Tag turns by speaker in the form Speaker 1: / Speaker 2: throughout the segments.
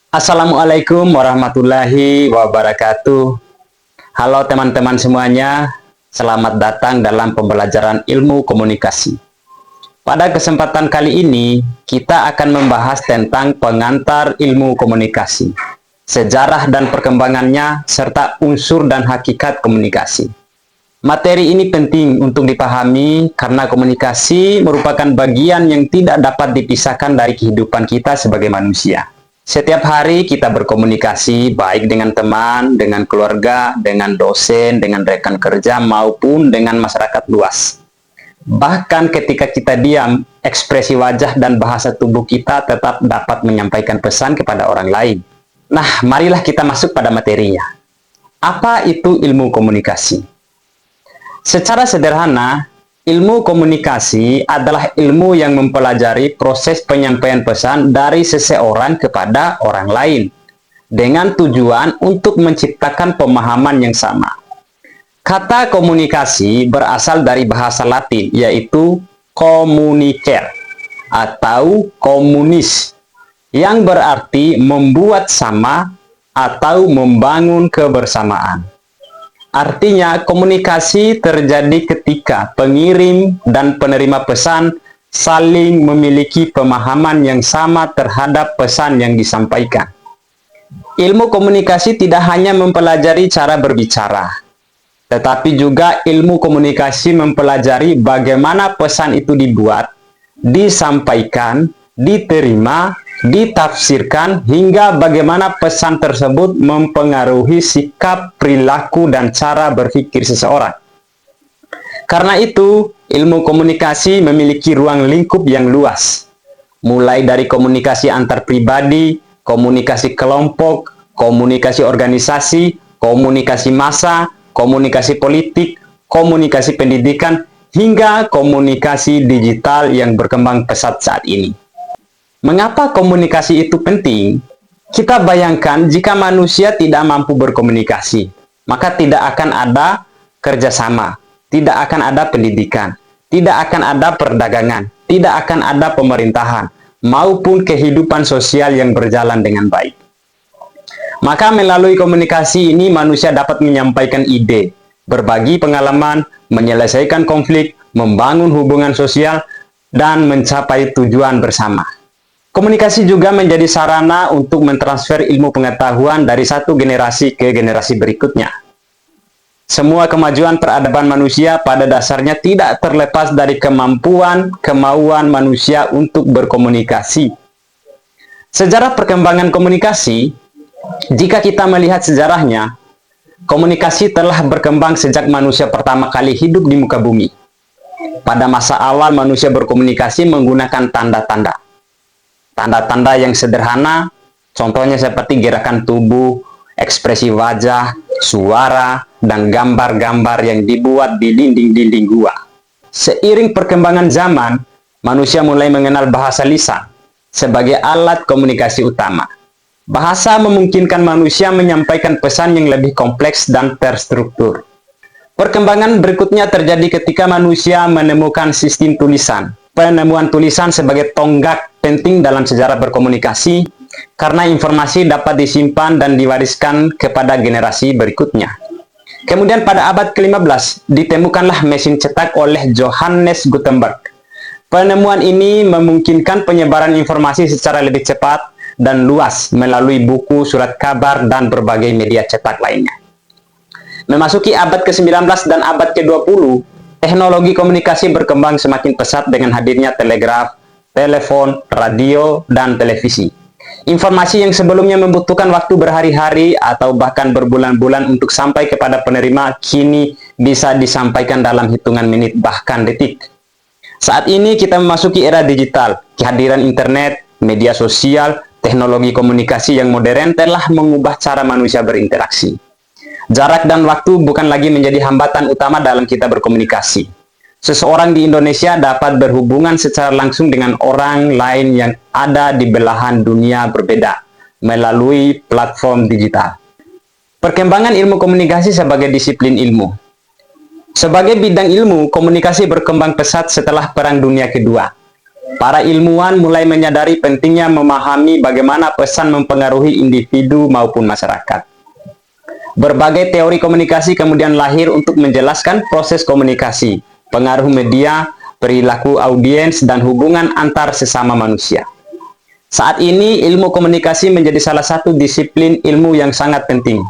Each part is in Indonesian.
Speaker 1: Assalamualaikum warahmatullahi wabarakatuh. Halo teman-teman semuanya, selamat datang dalam pembelajaran ilmu komunikasi. Pada kesempatan kali ini, kita akan membahas tentang pengantar ilmu komunikasi, sejarah dan perkembangannya, serta unsur dan hakikat komunikasi. Materi ini penting untuk dipahami karena komunikasi merupakan bagian yang tidak dapat dipisahkan dari kehidupan kita sebagai manusia. Setiap hari kita berkomunikasi baik dengan teman, dengan keluarga, dengan dosen, dengan rekan kerja, maupun dengan masyarakat luas. Bahkan ketika kita diam, ekspresi wajah dan bahasa tubuh kita tetap dapat menyampaikan pesan kepada orang lain. Nah, marilah kita masuk pada materinya. Apa itu ilmu komunikasi? Secara sederhana, ilmu komunikasi adalah ilmu yang mempelajari proses penyampaian pesan dari seseorang kepada orang lain dengan tujuan untuk menciptakan pemahaman yang sama. Kata komunikasi berasal dari bahasa Latin, yaitu communicare atau komunis, yang berarti membuat sama atau membangun kebersamaan. Artinya, komunikasi terjadi ketika pengirim dan penerima pesan saling memiliki pemahaman yang sama terhadap pesan yang disampaikan. Ilmu komunikasi tidak hanya mempelajari cara berbicara, tetapi juga ilmu komunikasi mempelajari bagaimana pesan itu dibuat, disampaikan, diterima, ditafsirkan, hingga bagaimana pesan tersebut mempengaruhi sikap, perilaku, dan cara berpikir seseorang. Karena itu, ilmu komunikasi memiliki ruang lingkup yang luas, mulai dari komunikasi antar pribadi, komunikasi kelompok, komunikasi organisasi, komunikasi massa, komunikasi politik, komunikasi pendidikan, hingga komunikasi digital yang berkembang pesat saat ini. Mengapa komunikasi itu penting? Kita bayangkan jika manusia tidak mampu berkomunikasi, maka tidak akan ada kerjasama, tidak akan ada pendidikan, tidak akan ada perdagangan, tidak akan ada pemerintahan, maupun kehidupan sosial yang berjalan dengan baik. Maka melalui komunikasi ini manusia dapat menyampaikan ide, berbagi pengalaman, menyelesaikan konflik, membangun hubungan sosial, dan mencapai tujuan bersama. Komunikasi juga menjadi sarana untuk mentransfer ilmu pengetahuan dari satu generasi ke generasi berikutnya. Semua kemajuan peradaban manusia pada dasarnya tidak terlepas dari kemauan manusia untuk berkomunikasi. Sejarah perkembangan komunikasi, jika kita melihat sejarahnya, komunikasi telah berkembang sejak manusia pertama kali hidup di muka bumi. Pada masa awal manusia berkomunikasi menggunakan tanda-tanda. Tanda-tanda yang sederhana, contohnya seperti gerakan tubuh, ekspresi wajah, suara, dan gambar-gambar yang dibuat di dinding-dinding gua. Seiring perkembangan zaman, manusia mulai mengenal bahasa lisan sebagai alat komunikasi utama. Bahasa memungkinkan manusia menyampaikan pesan yang lebih kompleks dan terstruktur. Perkembangan berikutnya terjadi ketika manusia menemukan sistem tulisan. Penemuan tulisan sebagai tonggak penting dalam sejarah berkomunikasi karena informasi dapat disimpan dan diwariskan kepada generasi berikutnya. Kemudian pada abad ke-15 ditemukanlah mesin cetak oleh Johannes Gutenberg. Penemuan ini memungkinkan penyebaran informasi secara lebih cepat dan luas melalui buku, surat kabar, dan berbagai media cetak lainnya. Memasuki abad ke-19 dan abad ke-20, teknologi komunikasi berkembang semakin pesat dengan hadirnya telegraf, telepon, radio, dan televisi. Informasi yang sebelumnya membutuhkan waktu berhari-hari atau bahkan berbulan-bulan untuk sampai kepada penerima, kini bisa disampaikan dalam hitungan menit bahkan detik. Saat ini kita memasuki era digital. Kehadiran internet, media sosial, teknologi komunikasi yang modern telah mengubah cara manusia berinteraksi. Jarak dan waktu bukan lagi menjadi hambatan utama dalam kita berkomunikasi. Seseorang di Indonesia dapat berhubungan secara langsung dengan orang lain yang ada di belahan dunia berbeda melalui platform digital. Perkembangan ilmu komunikasi sebagai disiplin ilmu. Sebagai bidang ilmu, komunikasi berkembang pesat setelah Perang Dunia Kedua. para ilmuwan mulai menyadari pentingnya memahami bagaimana pesan mempengaruhi individu maupun masyarakat. Berbagai teori komunikasi kemudian lahir untuk menjelaskan proses komunikasi, pengaruh media, perilaku audiens, dan hubungan antar sesama manusia. Saat ini, ilmu komunikasi menjadi salah satu disiplin ilmu yang sangat penting,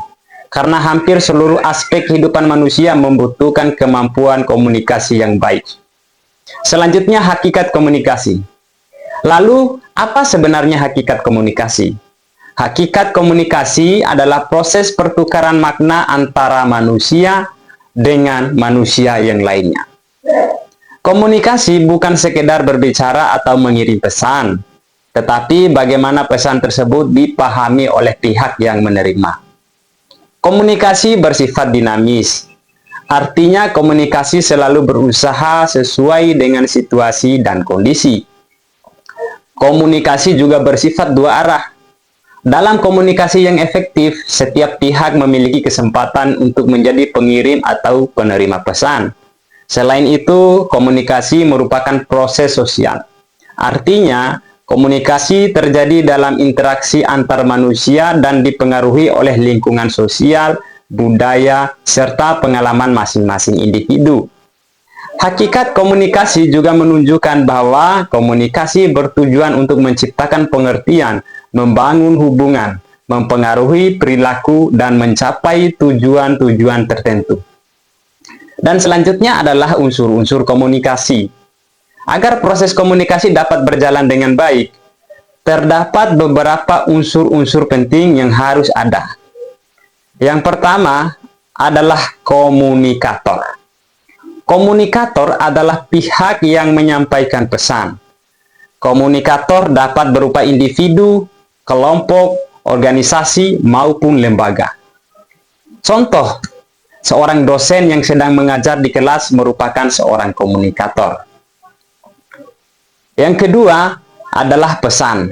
Speaker 1: karena hampir seluruh aspek kehidupan manusia membutuhkan kemampuan komunikasi yang baik. Selanjutnya, hakikat komunikasi. Lalu, apa sebenarnya hakikat komunikasi? Hakikat komunikasi adalah proses pertukaran makna antara manusia dengan manusia yang lainnya. Komunikasi bukan sekedar berbicara atau mengirim pesan, tetapi bagaimana pesan tersebut dipahami oleh pihak yang menerima. Komunikasi bersifat dinamis. Artinya komunikasi selalu berusaha sesuai dengan situasi dan kondisi. Komunikasi juga bersifat dua arah. Dalam komunikasi yang efektif, setiap pihak memiliki kesempatan untuk menjadi pengirim atau penerima pesan. Selain itu, komunikasi merupakan proses sosial. Artinya, komunikasi terjadi dalam interaksi antar manusia dan dipengaruhi oleh lingkungan sosial, budaya, serta pengalaman masing-masing individu. Hakikat komunikasi juga menunjukkan bahwa komunikasi bertujuan untuk menciptakan pengertian, membangun hubungan, mempengaruhi perilaku, dan mencapai tujuan-tujuan tertentu. Dan selanjutnya adalah unsur-unsur komunikasi. Agar proses komunikasi dapat berjalan dengan baik, terdapat beberapa unsur-unsur penting yang harus ada. Yang pertama adalah komunikator. Komunikator adalah pihak yang menyampaikan pesan. Komunikator dapat berupa individu, kelompok, organisasi, maupun lembaga. Contoh, seorang dosen yang sedang mengajar di kelas merupakan seorang komunikator. Yang kedua adalah pesan.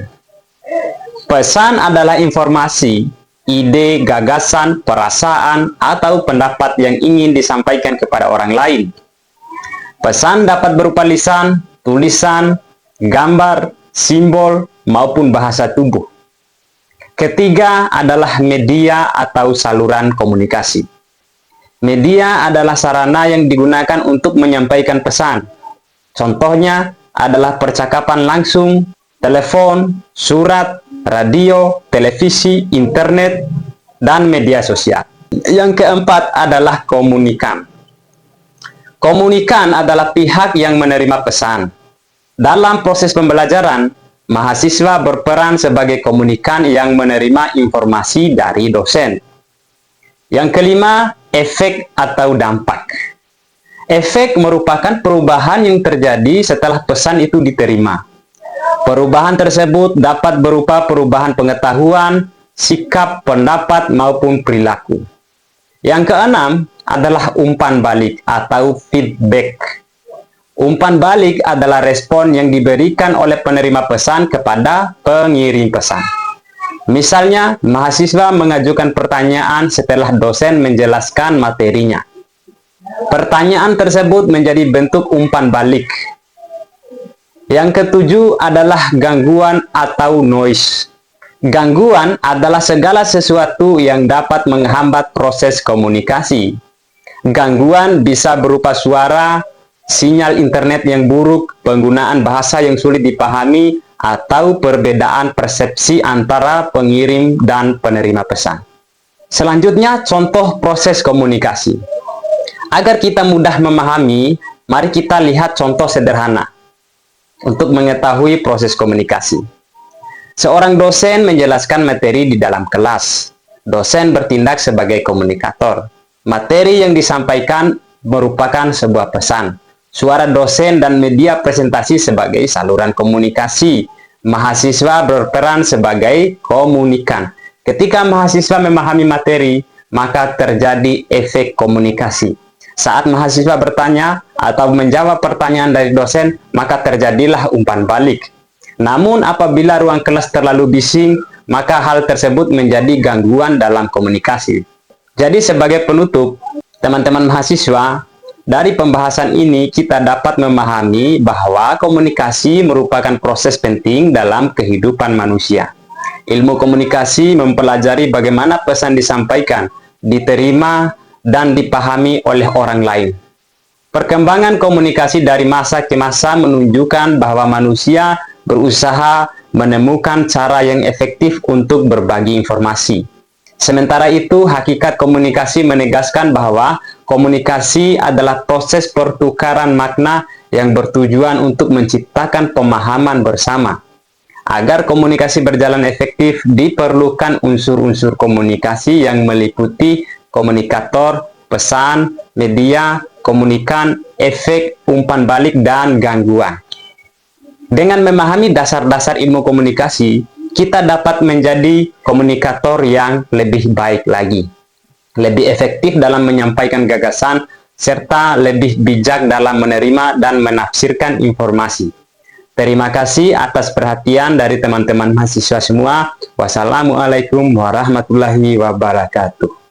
Speaker 1: Pesan adalah informasi, ide, gagasan, perasaan, atau pendapat yang ingin disampaikan kepada orang lain. Pesan dapat berupa lisan, tulisan, gambar, simbol, maupun bahasa tubuh. Ketiga adalah media atau saluran komunikasi. Media adalah sarana yang digunakan untuk menyampaikan pesan. Contohnya adalah percakapan langsung, telepon, surat, radio, televisi, internet, dan media sosial. Yang keempat adalah komunikan. Komunikan adalah pihak yang menerima pesan. Dalam proses pembelajaran, mahasiswa berperan sebagai komunikan yang menerima informasi dari dosen. Yang kelima, efek atau dampak. Efek merupakan perubahan yang terjadi setelah pesan itu diterima. Perubahan tersebut dapat berupa perubahan pengetahuan, sikap, pendapat, maupun perilaku. Yang keenam adalah umpan balik atau feedback. Umpan balik adalah respon yang diberikan oleh penerima pesan kepada pengirim pesan. Misalnya, mahasiswa mengajukan pertanyaan setelah dosen menjelaskan materinya. Pertanyaan tersebut menjadi bentuk umpan balik. Yang ketujuh adalah gangguan atau noise. Gangguan adalah segala sesuatu yang dapat menghambat proses komunikasi. Gangguan bisa berupa suara, sinyal internet yang buruk, penggunaan bahasa yang sulit dipahami, atau perbedaan persepsi antara pengirim dan penerima pesan. Selanjutnya, contoh proses komunikasi. Agar kita mudah memahami, mari kita lihat contoh sederhana untuk mengetahui proses komunikasi. Seorang dosen menjelaskan materi di dalam kelas. Dosen bertindak sebagai komunikator. Materi yang disampaikan merupakan sebuah pesan. Suara dosen dan media presentasi sebagai saluran komunikasi. Mahasiswa berperan sebagai komunikan. Ketika mahasiswa memahami materi, maka terjadi efek komunikasi. Saat mahasiswa bertanya atau menjawab pertanyaan dari dosen, maka terjadilah umpan balik. Namun apabila ruang kelas terlalu bising, maka hal tersebut menjadi gangguan dalam komunikasi. Jadi sebagai penutup, teman-teman mahasiswa, Dari pembahasan ini, kita dapat memahami bahwa komunikasi merupakan proses penting dalam kehidupan manusia. Ilmu komunikasi mempelajari bagaimana pesan disampaikan, diterima, dan dipahami oleh orang lain. Perkembangan komunikasi dari masa ke masa menunjukkan bahwa manusia berusaha menemukan cara yang efektif untuk berbagi informasi. Sementara itu, hakikat komunikasi menegaskan bahwa komunikasi adalah proses pertukaran makna yang bertujuan untuk menciptakan pemahaman bersama. Agar komunikasi berjalan efektif, diperlukan unsur-unsur komunikasi yang meliputi komunikator, pesan, media, komunikan, efek, umpan balik, dan gangguan. Dengan memahami dasar-dasar ilmu komunikasi, kita dapat menjadi komunikator yang lebih baik lagi, lebih efektif dalam menyampaikan gagasan, serta lebih bijak dalam menerima dan menafsirkan informasi. Terima kasih atas perhatian dari teman-teman mahasiswa semua. Wassalamualaikum warahmatullahi wabarakatuh.